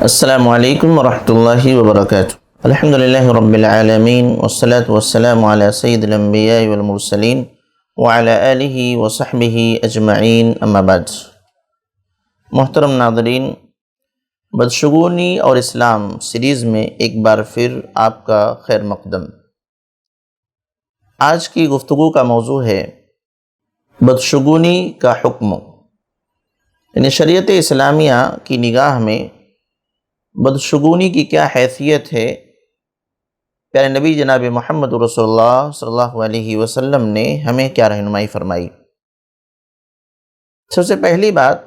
السلام علیکم ورحمۃ اللہ وبرکاتہ۔ الحمد للہ رب العالمین والصلاة والسلام علی سید الانبیاء والمرسلین وعلی آلہ وصحبہ اجمعین، اما بعد۔ محترم ناظرین، بدشگونی اور اسلام سیریز میں ایک بار پھر آپ کا خیر مقدم۔ آج کی گفتگو کا موضوع ہے بدشگونی کا حکم، یعنی شریعت اسلامیہ کی نگاہ میں بدشگونی کی کیا حیثیت ہے۔ پیارے نبی جناب محمد رسول اللہ صلی اللہ علیہ وسلم نے ہمیں کیا رہنمائی فرمائی۔ سب سے پہلی بات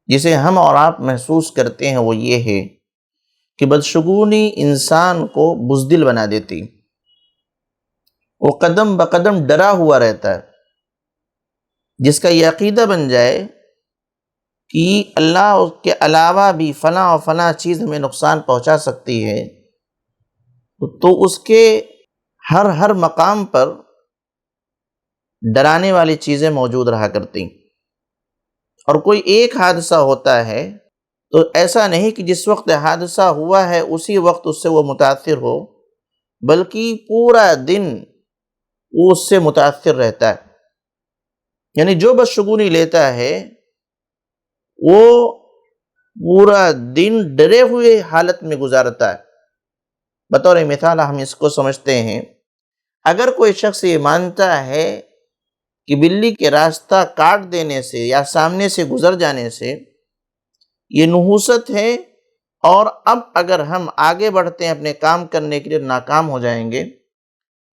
جسے ہم اور آپ محسوس کرتے ہیں وہ یہ ہے کہ بدشگونی انسان کو بزدل بنا دیتی، وہ قدم بقدم ڈرا ہوا رہتا ہے۔ جس کا یہ عقیدہ بن جائے کہ اللہ کے علاوہ بھی فلاں و فلاں چیز ہمیں نقصان پہنچا سکتی ہے، تو اس کے ہر مقام پر ڈرانے والی چیزیں موجود رہا کرتی، اور کوئی ایک حادثہ ہوتا ہے تو ایسا نہیں کہ جس وقت حادثہ ہوا ہے اسی وقت اس سے وہ متاثر ہو، بلکہ پورا دن وہ اس سے متاثر رہتا ہے۔ یعنی جو بدشگونی لیتا ہے وہ پورا دن ڈرے ہوئے حالت میں گزارتا ہے۔ بطور مثال ہم اس کو سمجھتے ہیں، اگر کوئی شخص یہ مانتا ہے کہ بلی کے راستہ کاٹ دینے سے یا سامنے سے گزر جانے سے یہ نحوست ہے، اور اب اگر ہم آگے بڑھتے ہیں اپنے کام کرنے کے لیے ناکام ہو جائیں گے،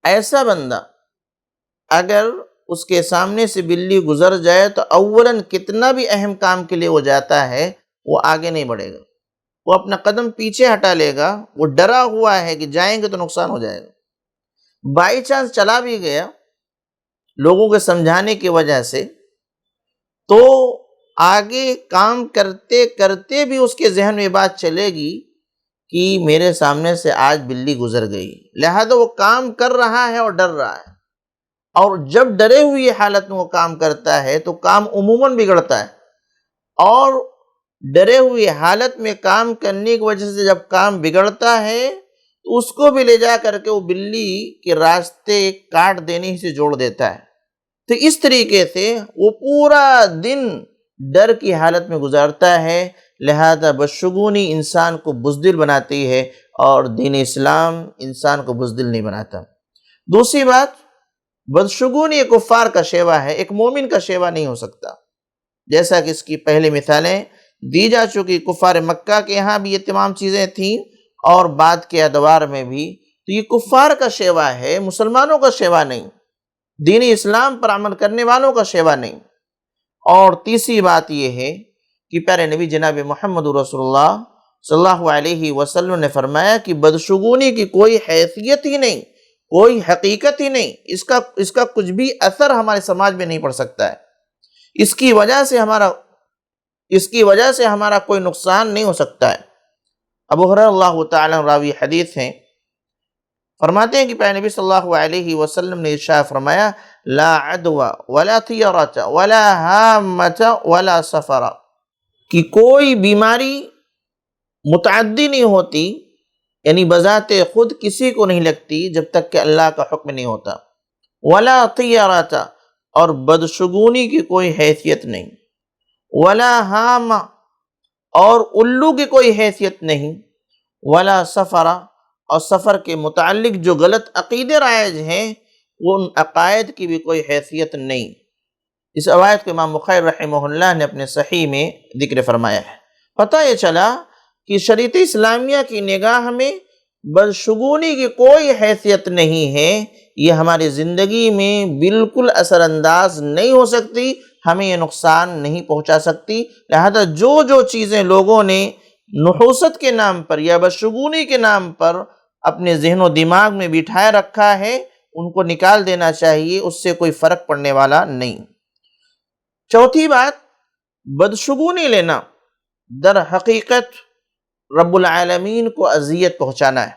ایسا بندہ اگر اس کے سامنے سے بلی گزر جائے تو اولاً کتنا بھی اہم کام کے لیے وہ جاتا ہے وہ آگے نہیں بڑھے گا، وہ اپنا قدم پیچھے ہٹا لے گا، وہ ڈرا ہوا ہے کہ جائیں گے تو نقصان ہو جائے گا۔ بائی چانس چلا بھی گیا لوگوں کے سمجھانے کی وجہ سے، تو آگے کام کرتے کرتے بھی اس کے ذہن میں بات چلے گی کہ میرے سامنے سے آج بلی گزر گئی، لہذا وہ کام کر رہا ہے اور ڈر رہا ہے، اور جب ڈرے ہوئی حالت میں وہ کام کرتا ہے تو کام عموماً بگڑتا ہے، اور ڈرے ہوئی حالت میں کام کرنے کی وجہ سے جب کام بگڑتا ہے تو اس کو بھی لے جا کر کے وہ بلی کے راستے کاٹ دینے سے جوڑ دیتا ہے۔ تو اس طریقے سے وہ پورا دن ڈر کی حالت میں گزارتا ہے، لہذا بدشگونی انسان کو بزدل بناتی ہے، اور دین اسلام انسان کو بزدل نہیں بناتا۔ دوسری بات، بدشگونی ایک کفار کا شیوا ہے، ایک مومن کا شیوا نہیں ہو سکتا، جیسا کہ اس کی پہلی مثالیں دی جا چکی۔ کفار مکہ کے یہاں بھی یہ تمام چیزیں تھیں، اور بعد کے ادوار میں بھی، تو یہ کفار کا شیوا ہے، مسلمانوں کا شیوا نہیں، دین اسلام پر عمل کرنے والوں کا شیوا نہیں۔ اور تیسری بات یہ ہے کہ پیارے نبی جناب محمد رسول اللہ صلی اللہ علیہ وسلم نے فرمایا کہ بدشگونی کی کوئی حیثیت ہی نہیں، کوئی حقیقت ہی نہیں، اس کا کچھ بھی اثر ہمارے سماج میں نہیں پڑ سکتا ہے، اس کی وجہ سے ہمارا کوئی نقصان نہیں ہو سکتا ہے۔ ابو ہریرہ اللہ تعالیٰ راوی حدیث ہیں، فرماتے ہیں کہ پیارے نبی صلی اللہ علیہ وسلم نے ارشاد فرمایا، لا عدوى ولا طیرۃ ولا ہامۃ ولا سفر، کہ کوئی بیماری متعدی نہیں ہوتی، یعنی بذات خود کسی کو نہیں لگتی جب تک کہ اللہ کا حکم نہیں ہوتا، ولا طیرۃ، اور بدشگونی کی کوئی حیثیت نہیں، ولا ہامہ، اور الو کی کوئی حیثیت نہیں، ولا سفر، اور سفر کے متعلق جو غلط عقیدے رائج ہیں ان عقائد کی بھی کوئی حیثیت نہیں۔ اس روایت کو امام بخاری رحمہ اللہ نے اپنے صحیح میں ذکر فرمایا ہے۔ پتہ یہ چلا کہ شریعت اسلامیہ کی نگاہ میں بدشگونی کی کوئی حیثیت نہیں ہے، یہ ہماری زندگی میں بالکل اثر انداز نہیں ہو سکتی، ہمیں یہ نقصان نہیں پہنچا سکتی۔ لہذا جو چیزیں لوگوں نے نحوست کے نام پر یا بدشگونی کے نام پر اپنے ذہن و دماغ میں بٹھائے رکھا ہے ان کو نکال دینا چاہیے، اس سے کوئی فرق پڑنے والا نہیں۔ چوتھی بات، بدشگونی لینا در حقیقت رب العالمین کو اذیت پہنچانا ہے۔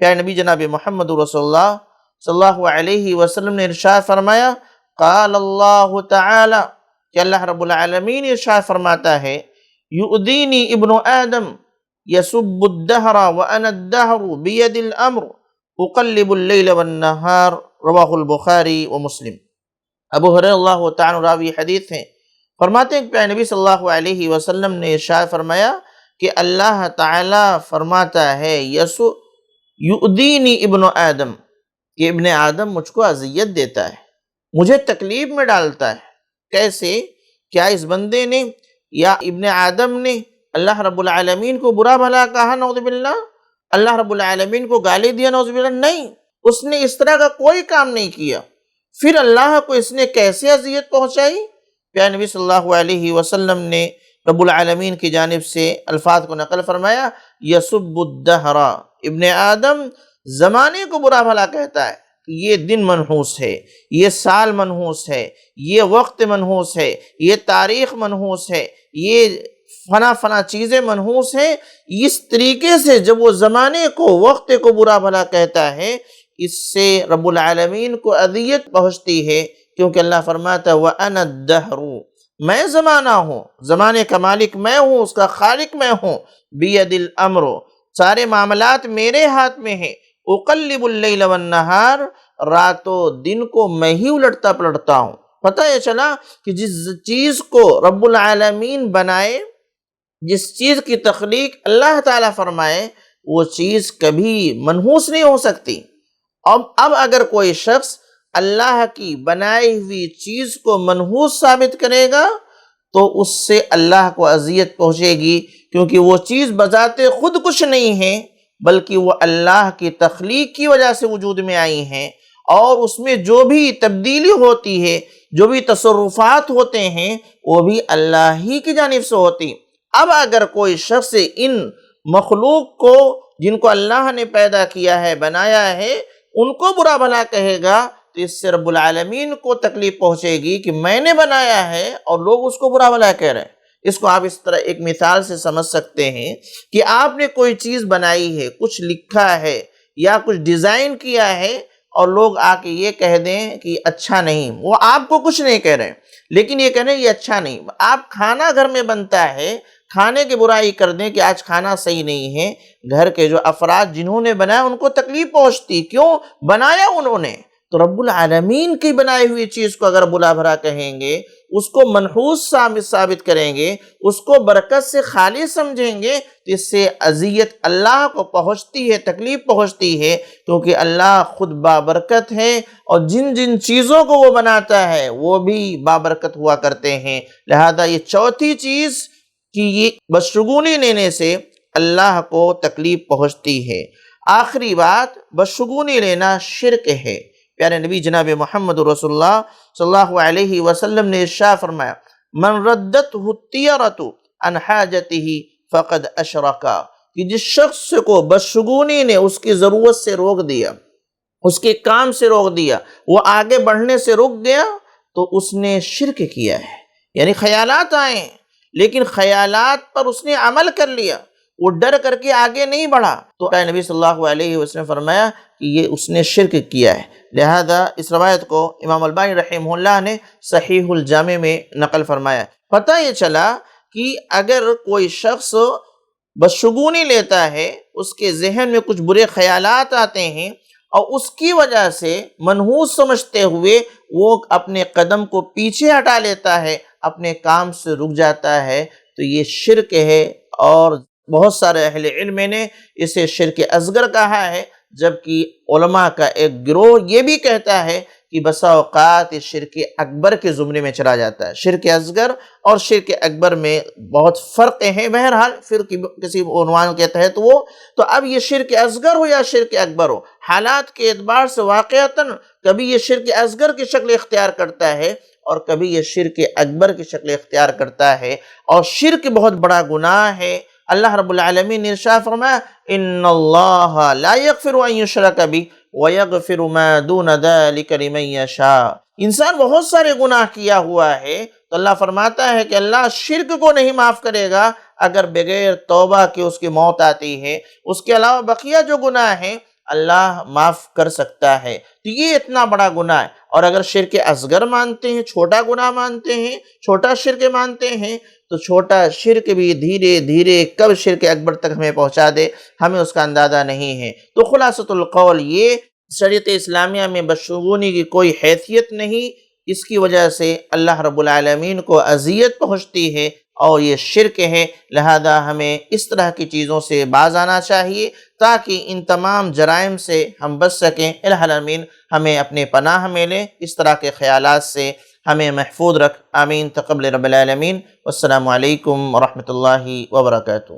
پیارے نبی جناب محمد رسول اللہ صلی اللہ علیہ وسلم نے ارشاد فرمایا، قال اللہ تعالی، کہ اللہ رب العالمین ارشاد فرماتا ہے، یؤذینی ابن آدم یسب الدہر وانا الدہر بید الامر اقلب اللیل والنہار، رواہ البخاری و مسلم۔ ابو ہریرہ اللہ تعالیٰ راوی حدیث ہیں، فرماتے ہیں کہ پیارے نبی صلی اللہ علیہ وسلم نے ارشاد فرمایا کہ اللہ تعالیٰ فرماتا ہے یؤذینی ابن آدم، کہ ابن آدم مجھ کو اذیت دیتا ہے، مجھے تکلیف میں ڈالتا ہے۔ کیسے؟ کیا اس بندے نے یا ابن آدم نے اللہ رب العالمین کو برا بھلا کہا؟ نعوذ باللہ۔ اللہ رب العالمین کو گالی دیا؟ نعوذ باللہ۔ نہیں، اس نے اس طرح کا کوئی کام نہیں کیا۔ پھر اللہ کو اس نے کیسے اذیت پہنچائی؟ پیارے نبی صلی اللہ علیہ وسلم نے رب العالمین کی جانب سے الفاظ کو نقل فرمایا، یسب الدہر، ابن آدم زمانے کو برا بھلا کہتا ہے، یہ دن منحوس ہے، یہ سال منحوس ہے، یہ وقت منحوس ہے، یہ تاریخ منحوس ہے، یہ فنا چیزیں منحوس ہیں۔ اس طریقے سے جب وہ زمانے کو، وقت کو برا بھلا کہتا ہے، اس سے رب العالمین کو اذیت پہنچتی ہے، کیونکہ اللہ فرماتا ہے وَأَنَا الدَّهْرُ، میں زمانہ ہوں، زمانے کا مالک میں ہوں، اس کا خالق میں ہوں، بِيَدِ الْأَمْرُ، سارے معاملات میرے ہاتھ میں ہیں، اقلب اللیل والنہار، رات و دن کو میں ہی الٹتا پلٹتا ہوں۔ پتہ یہ چلا کہ جس چیز کو رب العالمین بنائے، جس چیز کی تخلیق اللہ تعالیٰ فرمائے، وہ چیز کبھی منحوس نہیں ہو سکتی۔ اب اگر کوئی شخص اللہ کی بنائی ہوئی چیز کو منحوس ثابت کرے گا تو اس سے اللہ کو اذیت پہنچے گی، کیونکہ وہ چیز بذات خود کچھ نہیں ہے، بلکہ وہ اللہ کی تخلیق کی وجہ سے وجود میں آئی ہیں، اور اس میں جو بھی تبدیلی ہوتی ہے، جو بھی تصرفات ہوتے ہیں، وہ بھی اللہ ہی کی جانب سے ہوتی۔ اب اگر کوئی شخص ان مخلوق کو، جن کو اللہ نے پیدا کیا ہے، بنایا ہے، ان کو برا بھلا کہے گا تو اس سے رب العالمین کو تکلیف پہنچے گی کہ میں نے بنایا ہے اور لوگ اس کو برا بھلا کہہ رہے ہیں۔ اس کو آپ اس طرح ایک مثال سے سمجھ سکتے ہیں کہ آپ نے کوئی چیز بنائی ہے، کچھ لکھا ہے یا کچھ ڈیزائن کیا ہے، اور لوگ آ کے یہ کہہ دیں کہ اچھا نہیں، وہ آپ کو کچھ نہیں کہہ رہے ہیں، لیکن یہ کہہ رہے ہیں یہ اچھا نہیں۔ آپ کھانا گھر میں بنتا ہے، کھانے کی برائی کر دیں کہ آج کھانا صحیح نہیں ہے، گھر کے جو افراد جنہوں نے بنایا ان کو تکلیف پہنچتی، کیوں؟ بنایا انہوں نے۔ تو رب العالمین کی بنائی ہوئی چیز کو اگر بلا بھرا کہیں گے، اس کو منحوس ثابت کریں گے، اس کو برکت سے خالی سمجھیں گے، تو اس سے اذیت اللہ کو پہنچتی ہے، تکلیف پہنچتی ہے، کیونکہ اللہ خود بابرکت ہے، اور جن جن چیزوں کو وہ بناتا ہے وہ بھی بابرکت ہوا کرتے ہیں۔ لہذا یہ چوتھی چیز کہ یہ بدشگونی لینے سے اللہ کو تکلیف پہنچتی ہے۔ آخری بات، بدشگونی لینا شرک ہے۔ پیارے نبی جناب محمد رسول اللہ صلی اللہ علیہ وسلم نے ارشاد فرمایا، من ردتہ الطیرۃ عن حاجتہ فقد اشرک، کہ جس شخص کو بدشگونی نے اس کی ضرورت سے روک دیا، اس کے کام سے روک دیا، وہ آگے بڑھنے سے رک گیا، تو اس نے شرک کیا ہے۔ یعنی خیالات آئیں لیکن خیالات پر اس نے عمل کر لیا، وہ ڈر کر کے آگے نہیں بڑھا، تو نبی صلی اللہ علیہ وسلم نے فرمایا کہ یہ اس نے شرک کیا ہے۔ لہذا اس روایت کو امام البانی رحمہ اللہ نے صحیح الجامع میں نقل فرمایا۔ پتہ یہ چلا کہ اگر کوئی شخص بدشگونی لیتا ہے، اس کے ذہن میں کچھ برے خیالات آتے ہیں، اور اس کی وجہ سے منحوس سمجھتے ہوئے وہ اپنے قدم کو پیچھے ہٹا لیتا ہے، اپنے کام سے رک جاتا ہے، تو یہ شرک ہے۔ اور بہت سارے اہل علم نے اسے شرک اصغر کہا ہے، جبکہ علماء کا ایک گروہ یہ بھی کہتا ہے کہ بسا اوقات شرک اکبر کے زمرے میں چلا جاتا ہے۔ شرک اصغر اور شرک اکبر میں بہت فرق ہیں، بہرحال پھر کسی عنوان کے تحت وہ، تو اب یہ شرک اصغر ہو یا شرک اکبر ہو، حالات کے اعتبار سے واقعتاً کبھی یہ شرک اصغر کی شکل اختیار کرتا ہے اور کبھی یہ شرک اکبر کی شکل اختیار کرتا ہے، اور شرک بہت بڑا گناہ ہے۔ اللہ رب العالمین نے ارشاد فرمایا، ان اللہ لا یغفر ان یشرک بہ ویغفر ما دون ذلک لمن یشاء۔ انسان بہت سارے گناہ کیا ہوا ہے، تو اللہ فرماتا ہے کہ اللہ شرک کو نہیں معاف کرے گا اگر بغیر توبہ کے اس کی موت آتی ہے۔ اس کے علاوہ بقیہ جو گناہ ہیں اللہ معاف کر سکتا ہے۔ تو یہ اتنا بڑا گناہ ہے، اور اگر شرک اصغر مانتے ہیں، چھوٹا گناہ مانتے ہیں، چھوٹا شرک مانتے ہیں، تو چھوٹا شرک بھی دھیرے دھیرے کب شرک اکبر تک ہمیں پہنچا دے ہمیں اس کا اندازہ نہیں ہے۔ تو خلاصۃ القول یہ، شریعت اسلامیہ میں بدشگونی کی کوئی حیثیت نہیں، اس کی وجہ سے اللہ رب العالمین کو اذیت پہنچتی ہے اور یہ شرک ہے، لہذا ہمیں اس طرح کی چیزوں سے باز آنا چاہیے تاکہ ان تمام جرائم سے ہم بچ سکیں۔ الہ العالمین ہمیں اپنے پناہ میں لے، اس طرح کے خیالات سے ہمیں محفوظ رکھ، آمین تقبل رب العالمین۔ والسلام علیکم ورحمۃ اللہ وبرکاتہ۔